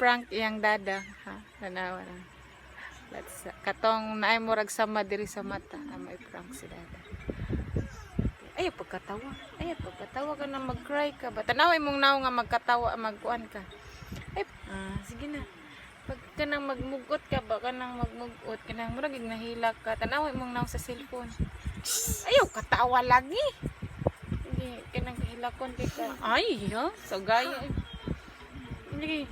prank iyang dada. Ha? Tanawa na. Katong naay murag sama diri sa mata. May prank si dada. Ay, pagkatawa. Ay, pagkatawa ka na mag-cry ka ba? Tanaway mong naw nga magkatawa, magkuan ka. Ay, sige na. Pag ka nang magmugot ka ba, ka nang magmugot, ka nang murag nahilak ka, tanaway mong naw sa cellphone. Ayaw, katawa lagi. Hindi, ka nang kahilakon ka. Ay, ha? So, gaya. Hindi,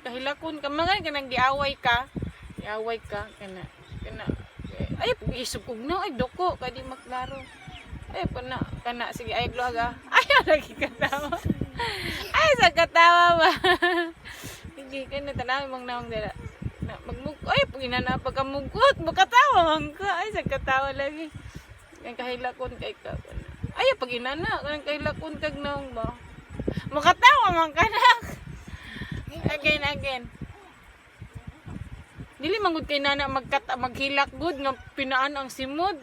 kahilakon ka. Mga ka nang giaway ka. Giaway ka. Kana. Ay, isugog na. Ay, doko. Kadi maklaro. Ay, kana, sige, ay, luhaga. Ay, lagi katawa. Ay, sa katawa ba? Hindi, kana, tanawin mong naong dala. Ay, pagkamugot, makatawa man ka. Ay, sa katawa lagi. Ang kahilakon kay ka. Ay, pag inana, ang kahilakon kag naong ba? Makatawa man ka na. Again. Dili mangud kay nana maghilak good nga pinaan ang simod.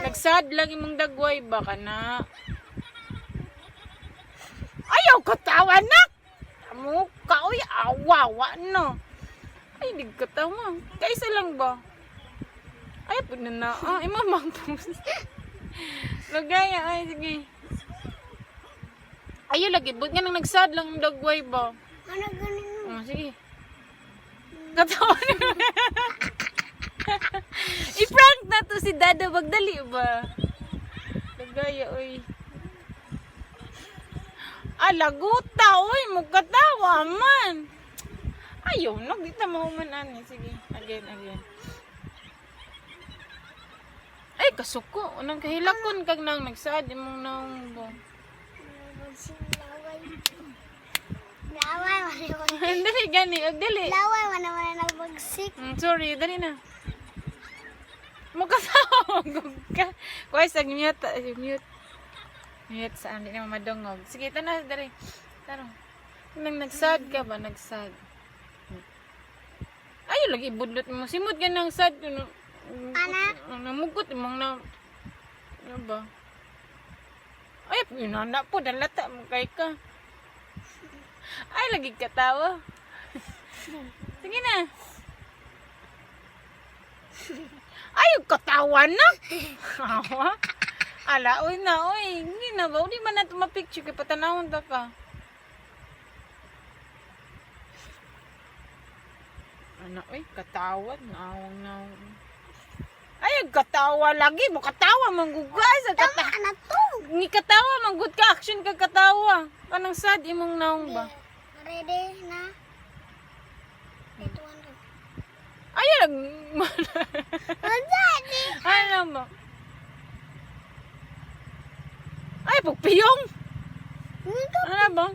Nagsad lang imong dagway baka na. Ayaw katawa na. Amo ka oy awawa no. Ay dig katawa. Kaysa lang ba? Ay pud na. Imamang pus. Lagaya ay sige. Ayo lagi but nga nang nagsad lang imong dagway ba? Ano ganun? Sige. Katawa na. I-prank na to si Dada. Magdali ba? Nagaya, oy. Laguta, oy. Magkatawa man. Ayaw, nagdita mo man, ani. Sige, again. Ay, kasuko. Unang kahilakon kag nang nagsaad. Imong nang ba? Laway, Dali, gani. Dali. Laway, wala nagbagsik. Sorry, dali na. Magkatawa. Ka. Kuhay, mute. Mute saan. Di na madungog. Sige, ito na. Dali. Tarong. Nang nagsad ka ba? Nagsad. Ayaw, lagi ibudlot mo. Simod ka ng sad. Namugot mong na. Ano ba? Ay, pinanda po. Dalata mo kay ka. Ay, lagi katawa. Sige na. Ay, katawa na. Awa. Ala, oy na, oy. Hindi na ba? Hindi man na ito mapicture kay patanawon ta ka. Ano, oy, katawa. Nawang. Ay, katawa lagi. Mo katawa, manggugay sa katawa. Tama na to. Ni katawa, manggud ka. Action ka katawa. Kanang sad, imong naong ba? Ready na? Ito ang Ay, Daddy! ano mo? Ay, pagpiyong. Ano ba?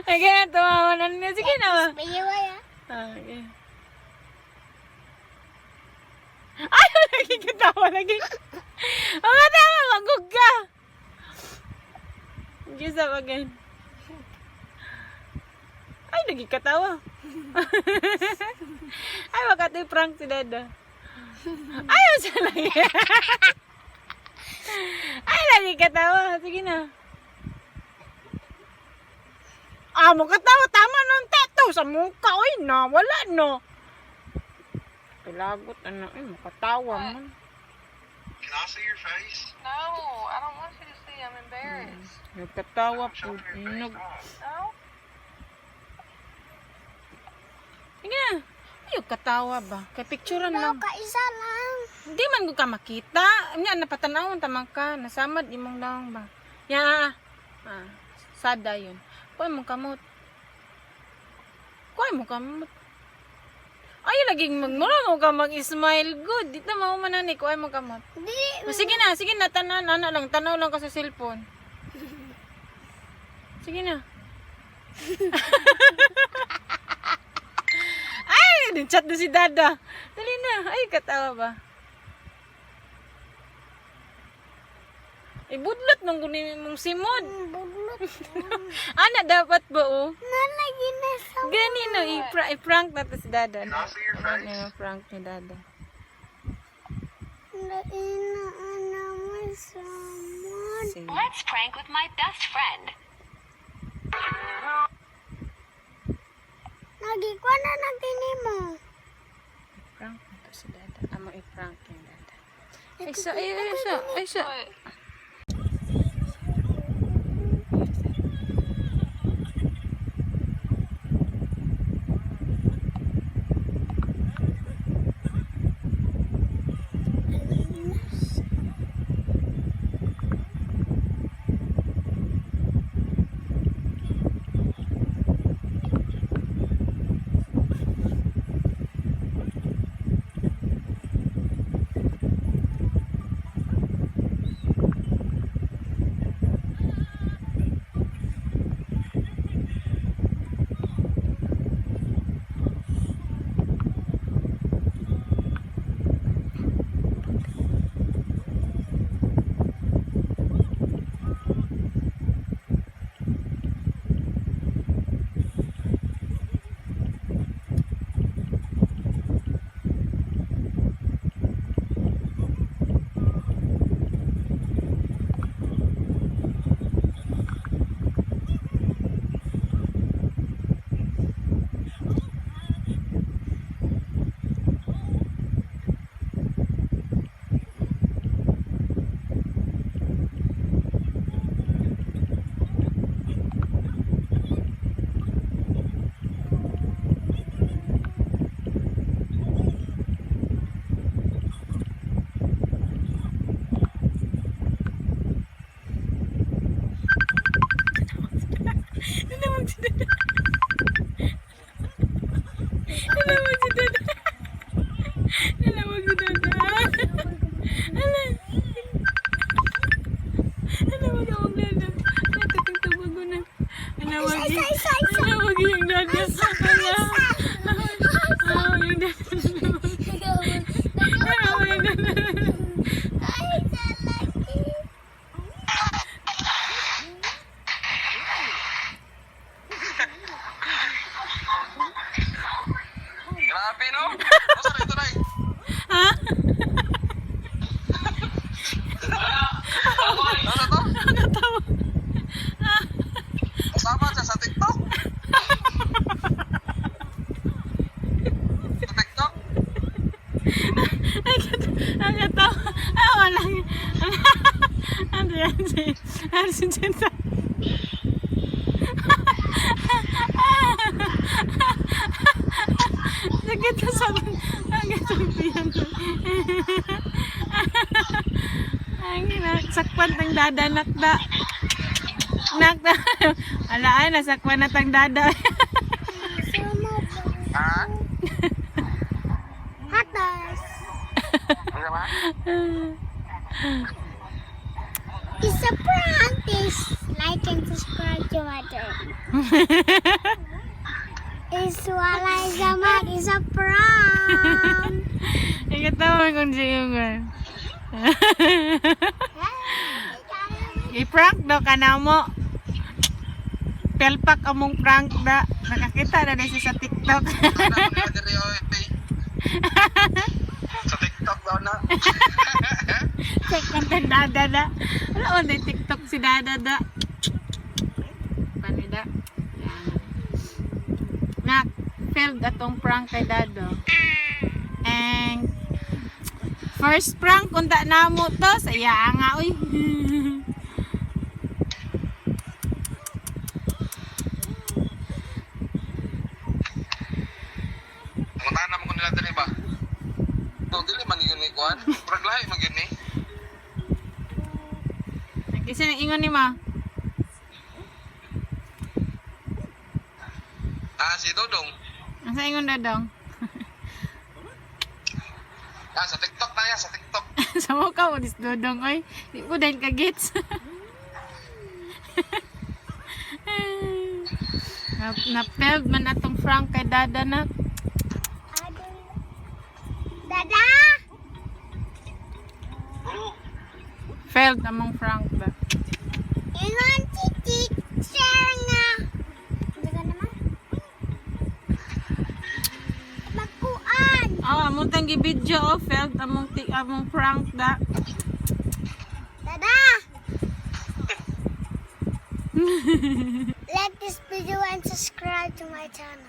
Okay, tumawa na. Sige na. Payiway Okay. Ay, lagi katawa lagi. Mga tama, magug ka. Gisa again. Ay, lagi katawa. Ay, wakati prank si Dada. Ayaw siya lagi. Ay, lagi katawa. Sige na. Mo katawa. Tama nun, tato. Sa mukha. Uy, na. Wala, no. Pilagot, ano. Ay, makatawa man. Can I see your face? No, I don't want you to see. I'm embarrassed. Nagkatawa po. Show me your face. No? Sige na. Ayaw katawa ba? Kay picturean daw. lang. Kaisa lang. Hindi man ko ka makita. Nga, napatanawon tamang ka. Nasamad imong lang ba? Ya. Sada yun. Kuhay mo kamot. Ay, laging magmura mo ka mag-smile good. Dito mo manani. Kuhay mo kamot. Di. Sige na. Tanaw lang. Tanaw lang ka sa cellphone. Sige na. Ay, chat na si Dada. Dali na. Ay, katawa ba? Ibudlot nung kunin mong simod. Budlot. Ana, dapat ba oh? Nalagi na sa Ganino, i-prank na to si Dada. Can I see your face? Prank ni Dada. Nainaan naman sa Let's see. Let's prank with my best friend. Nagikwa na nagtini mo. Prank na to si Dada. Amo i-prank yung Dada. Ay, isa. What? Grabe, no? Masa rito na eh. Ano to? Kasama siya sa TikTok? Sa TikTok? Ang katawa. Wala. Ano yan si Jensa? Sakit na sa piyan. Sakpan tang dada nakda. Ala ay nasakpan na tang dada. Ha? Hatas. Ano ba? It's a prank. Please like and subscribe to my channel. It's Walay Zaman is a prank. Ang katawa kong siyungan. I-prank daw ka na mo. Pelpak among prank da. Nakakita na siya sa TikTok. Sa TikTok daw na. Check content dada da. Wala on TikTok si dada da. Panida. Nak, failed atong prank kay Dado. And first prank kunta na mo to. Saya nga uy. Puntahan naman ko nila dali ba? So, dili man yun ni Kuan. Purag lahi man yun ni. Kasi nang ingon ni ma. Ah, si Dodong. Asa ingon Dodong? Ah, sa TikTok na yan, sa TikTok. Sa mukha mo dis Dodong oy. Di ko din ka gets. Na-failed man atong prank kay Dada na. Dada! Failed among prank ba. Ingon si teacher nga. Daga naman. Magkuan. Among tang gi-video failed among prank da. Dada! Like this video and subscribe to my channel.